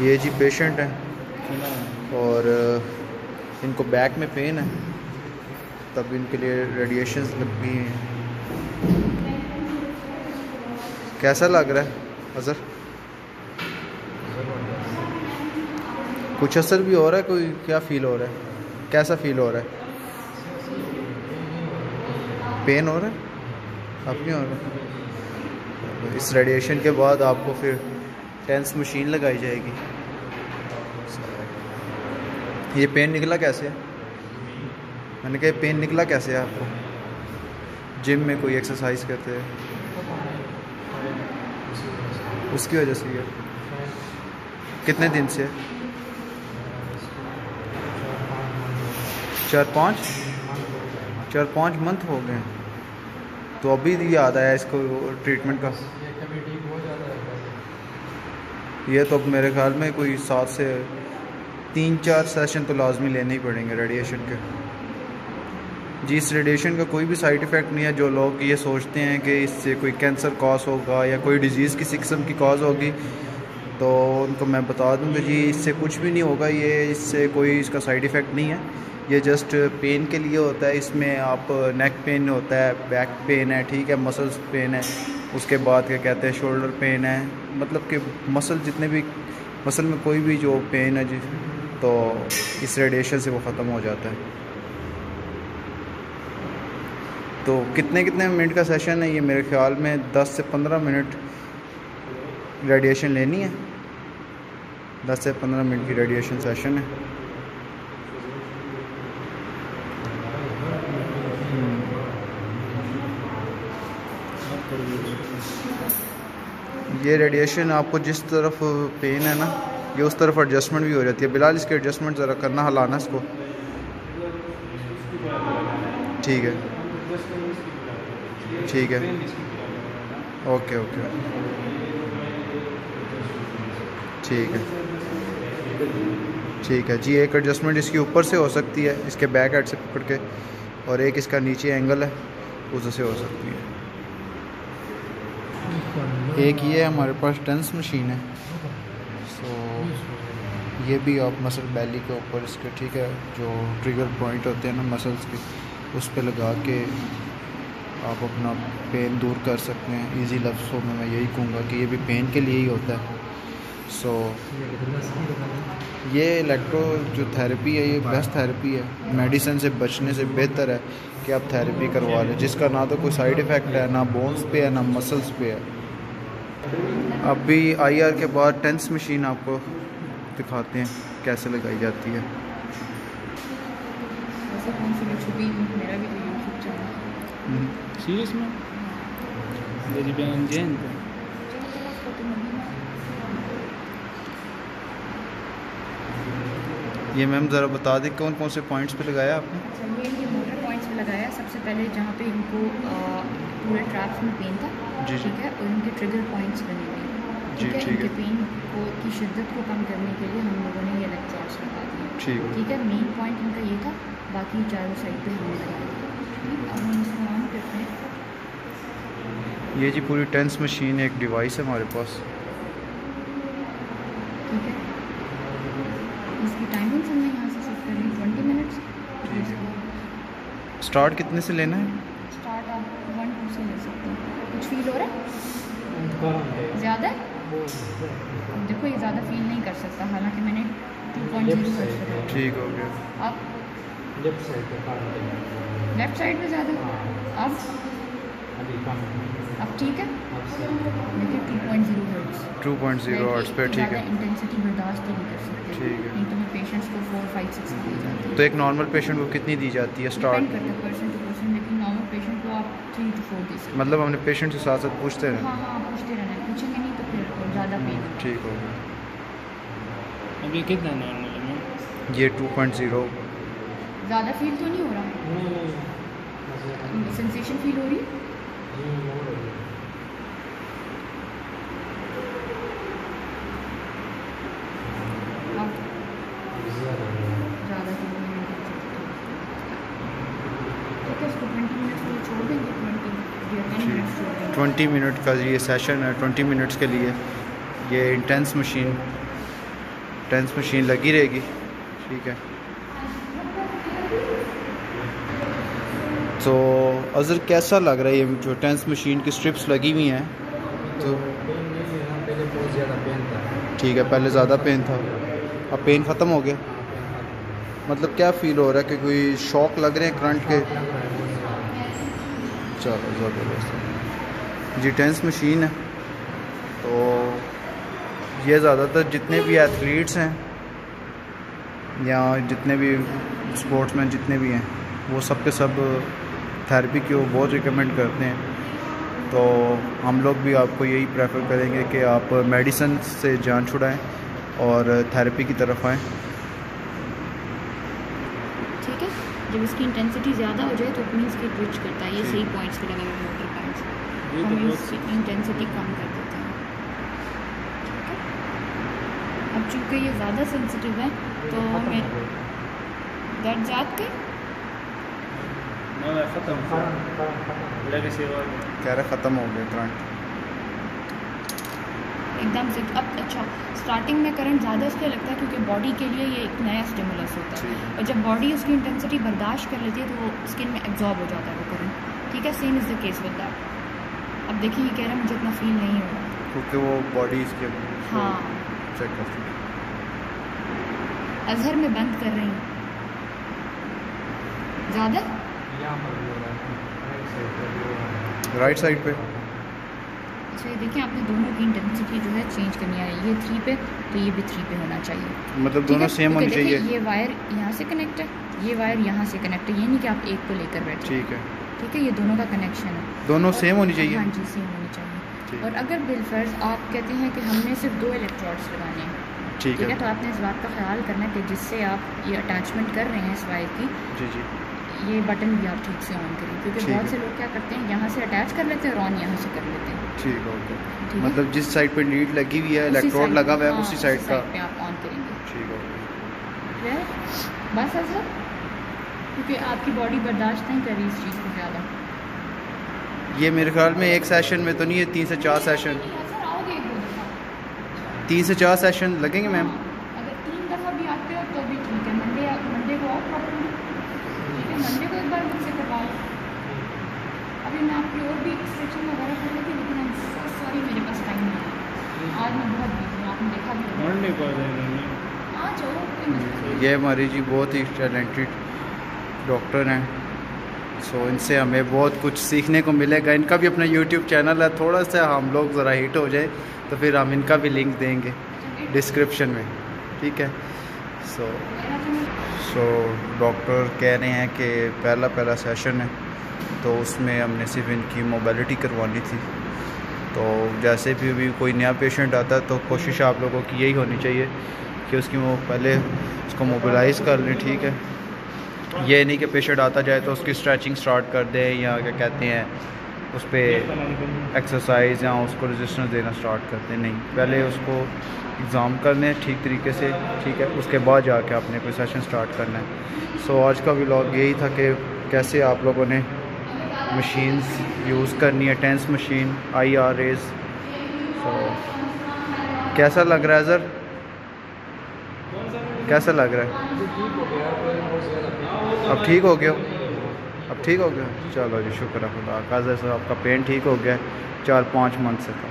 ये जी पेशेंट हैं और इनको बैक में पेन है, तब इनके लिए रेडिएशंस लगी हैं। कैसा लग रहा है अज़र? कुछ असर भी हो रहा है? कोई क्या फ़ील हो रहा है? कैसा फ़ील हो रहा है? पेन हो रहा है? अब नहीं हो रहा? इस रेडिएशन के बाद आपको फिर टेंस मशीन लगाई जाएगी। ये पेन निकला कैसे है? मैंने कहा पेन निकला कैसे है आपको? जिम में कोई एक्सरसाइज करते हैं उसकी वजह से? ये कितने दिन से? 4-5 मंथ हो गए। तो अभी याद आया इसको ट्रीटमेंट का? ये तो अब मेरे ख्याल में कोई 7 से 3-4 सेशन तो लाजमी लेने ही पड़ेंगे रेडिएशन के। जी, इस रेडिएशन का कोई भी साइड इफ़ेक्ट नहीं है। जो लोग ये सोचते हैं कि इससे कोई कैंसर कॉज होगा या कोई डिजीज़ किसी किस्म की कॉज होगी, तो उनको मैं बता दूं कि जी इससे कुछ भी नहीं होगा। ये इससे कोई इसका साइड इफ़ेक्ट नहीं है। ये जस्ट पेन के लिए होता है। इसमें आप नेक पेन होता है, बैक पेन है, ठीक है, मसल्स पेन है, उसके बाद क्या कहते हैं शोल्डर पेन है, मतलब कि मसल जितने भी मसल में कोई भी जो पेन है जी, तो इस रेडिएशन से वो ख़त्म हो जाता है। तो कितने मिनट का सेशन है ये? मेरे ख्याल में 10 से 15 मिनट रेडिएशन लेनी है। 10 से 15 मिनट की रेडिएशन सेशन है। ये रेडिएशन आपको जिस तरफ पेन है ना, ये उस तरफ एडजस्टमेंट भी हो जाती है। बिलाल इसके एडजस्टमेंट ज़रा करना, हलाना इसको। ठीक है, ठीक है, ओके ओके, ठीक है, ठीक है जी। एक एडजस्टमेंट इसकी ऊपर से हो सकती है, इसके बैक हेड से पकड़ के, और एक इसका नीचे एंगल है उससे हो सकती है। एक ये हमारे पास टेंस मशीन है, सो ये भी आप मसल बैली के ऊपर इसके, ठीक है, जो ट्रिगर पॉइंट होते हैं ना मसल्स के, उस पे लगा के आप अपना पेन दूर कर सकते हैं। इजी लफ्ज़ों में मैं यही कहूँगा कि ये भी पेन के लिए ही होता है। सो ये इलेक्ट्रो जो थेरेपी है, ये बेस्ट थेरेपी है। मेडिसिन से बचने से बेहतर है कि आप थेरेपी करवा लें, जिसका ना तो कोई साइड इफ़ेक्ट है, ना बोन्स पे है, ना मसल्स पे है। अभी IR के बाद टेंस मशीन आपको दिखाते हैं कैसे लगाई जाती है। सीरियस में ये मैम ज़रा बता दें कौन कौन से पॉइंट्स पे लगाया आपने? ये मोटर पॉइंट्स पे लगाया। सबसे पहले जहाँ पे इनको पूरे ट्रैप्स में पेन था, ठीक है, और इनके ट्रिगर पॉइंट्स बने हुए हैं, ठीक है। इनके पेन को की शिद्दत को कम करने के लिए हम लोगों ने ये इलेक्ट्रोड्स लगा दिए, ठीक है। मेन पॉइंट इनका ये था, बाकी चारों साइड पे हमने लगाया। अब हम इसको ऑन करते हैं। ये जी पूरी टेंस मशीन एक डिवाइस है हमारे पास, ठीक है। इसकी टाइमिंग हमने यहाँ से सेट करनी 20 मिनट्स। स्टार्ट कितने से लेना है? स्टार्ट आप 1-2 से ले सकते हैं। कुछ फील हो रहा है ज़्यादा? अब देखो ये ज़्यादा फील नहीं कर सकता, हालांकि मैंने 2.0 कर दिया। ठीक हो गया। अब लेफ्ट साइड में ज़्यादा, अब ठीक है। देखिए 2.0 हर्ट्ज़ 2.0 हर्ट्ज़ पे, ठीक है। इंटेंसिटी बर्दाश्त नहीं कर सकते, ठीक है। नहीं तो मैं पेशेंट्स को 4-5-6 दी जाती है। तो एक नॉर्मल पेशेंट को कितनी दी जाती है स्टार्ट? डिपेंड करता है पर्सन टू पर्सन, लेकिन नॉर्मल पेशेंट को आप 3 to 4 दे सकते हैं। मतलब हमने पेशेंट के साथ साथ पूछते रहना? हाँ, पूछते रहना है। पूछेंगे नहीं तो फिर ज़्यादा पेन। ठीक हो गया। अभी कितना नॉर्मल है? ये 2.0। ज़्यादा फील तो नहीं हो रहा? सेंसेशन फील हो रही है? ज़्यादा तो नहीं है, ठीक है। इसको 20 मिनट्स के लिए छोड़ देंगे। 20 मिनट का ये सेशन है, 20 मिनट्स के लिए। ये इंटेंस मशीन टेंस मशीन लगी रहेगी, ठीक है। तो अज़र कैसा लग रहा है ये जो टेंस मशीन की स्ट्रिप्स लगी हुई हैं? तो पहले बहुत ज़्यादा पेन था, ठीक है, पहले ज़्यादा पेन था, अब पेन ख़त्म हो गया। मतलब क्या फ़ील हो रहा है कि कोई शॉक लग रहे हैं करंट के? चलो ज़बरदस्त जी, टेंस मशीन है। तो ये ज़्यादातर जितने भी एथलीट्स हैं या जितने भी स्पोर्ट्समैन जितने भी हैं वो सब के सब थेरेपी की वो बहुत रिकमेंड करते हैं। तो हम लोग भी आपको यही प्रेफर करेंगे कि आप मेडिसिन से जान छुड़ाएं और थेरेपी की तरफ आएँ, ठीक है। जब इसकी इंटेंसिटी ज़्यादा हो जाए तो अपनी इसकी ट्विच करता है, ये सही पॉइंट्स पे लगे हुए मोटर पॉइंट्स, हम इसकी इंटेंसिटी कम कर देते हैं, ठीक है। अब चूँकि ये ज़्यादा सेंसिटिव है तो मैं दर्द जात के कह रहे ख़त्म हो गया करंट एकदम से। अब अच्छा, स्टार्टिंग में करंट ज़्यादा इसलिए लगता है क्योंकि बॉडी के लिए ये एक नया स्टिमुलस होता है, और जब बॉडी उसकी इंटेंसिटी बर्दाश्त कर लेती है तो वो स्किन में एब्जॉर्ब हो जाता है वो करंट, ठीक है। Same is the case with that. अब देखिए ये कह रहे हैं मुझे इतना फील नहीं हो रहा क्योंकि वो बॉडी इसके हाँ चेक करती है। अजहर में बंद कर रही हूँ ज़्यादा राइट साइड पे। अच्छा ये देखिए आपने दोनों की इंटेंसिटी जो है चेंज करनी है, ये 3 पे तो ये भी 3 पे होना चाहिए, मतलब दोनों सेम होनी चाहिए। ये वायर यहाँ से कनेक्ट है, ये वायर यहाँ से कनेक्ट है, ये नहीं कि आप एक को लेकर बैठे, ठीक है, ठीक है। ये दोनों का कनेक्शन है, दोनों सेम होनी चाहिए। हाँ जी सेम होनी चाहिए। और अगर बिलफर्ज आप कहते हैं कि हमने सिर्फ 2 इलेक्ट्रोड्स लगाने हैं, ठीक है, तो आपने इस बात का ख्याल करना है कि जिससे आप ये अटैचमेंट कर रहे हैं इस वायर की, जी जी, ये बटन भी आप ठीक से ऑन करें, क्योंकि बहुत से लोग क्या करते हैं यहाँ से अटैच कर लेते हैं और ऑन यहाँ से कर लेते हैं, ठीक है, ओके। मतलब जिस साइड पे लीड लगी हुई है, इलेक्ट्रोड लगा हुआ है, उसी साइड का पे आप ऑन करेंगे, ठीक है। बस ऐसा, क्योंकि आपकी बॉडी बर्दाश्त नहीं कर रही इस चीज़ को ज़्यादा। ये मेरे ख्याल में एक सेशन में तो नहीं है, 3 से 4 सेशन, 3 से 4 सेशन लगेंगे मैम। अगर 3 दफ़ा भी आते हो तो भी ठीक है, मंडे को आओ प्रॉपर्ली, ठीक है, मंडे को एक बार मुझसे करवाओ। अभी मैं आपकी और भी एक्सट्रैक्शन वगैरह कर लेती, लेकिन आई एम सो सॉरी मेरे पास टाइम नहीं है, आज मैं बहुत बिजी हूँ, आपने देखा भी मंडे को आ जाओ। ये हमारी जी बहुत ही टैलेंटेड डॉक्टर हैं, सो इनसे हमें बहुत कुछ सीखने को मिलेगा। इनका भी अपना यूट्यूब चैनल है, थोड़ा सा हम लोग ज़रा हिट हो जाए तो फिर हम इनका भी लिंक देंगे डिस्क्रिप्शन में, ठीक है। सो डॉक्टर कह रहे हैं कि पहला सेशन है तो उसमें हमने सिर्फ इनकी मोबिलिटी करवानी थी। तो जैसे भी कोई नया पेशेंट आता है तो कोशिश आप लोगों की यही होनी चाहिए कि उसकी वो पहले उसको मोबिलाइज़ कर लें, ठीक है। ये नहीं कि पेशेंट आता जाए तो उसकी स्ट्रेचिंग स्टार्ट कर दें या क्या कहते हैं उस पर एक्सरसाइज या उसको रेजिस्टेंस देना स्टार्ट करते हैं, नहीं, पहले उसको एग्ज़ाम कर लें ठीक तरीके से, ठीक है, उसके बाद जाके आपने कोई सेशन स्टार्ट करना है। सो आज का व्लॉग यही था कि कैसे आप लोगों ने मशीन्स यूज़ करनी है, टेंस मशीन, IRAs। सो कैसा लग रहा है सर, कैसा लग रहा है? अब ठीक हो गया, अब ठीक हो गया, चलो जी शुक्र है खुदा का, जैसे आपका पेन ठीक हो गया 4-5 मंथ से था।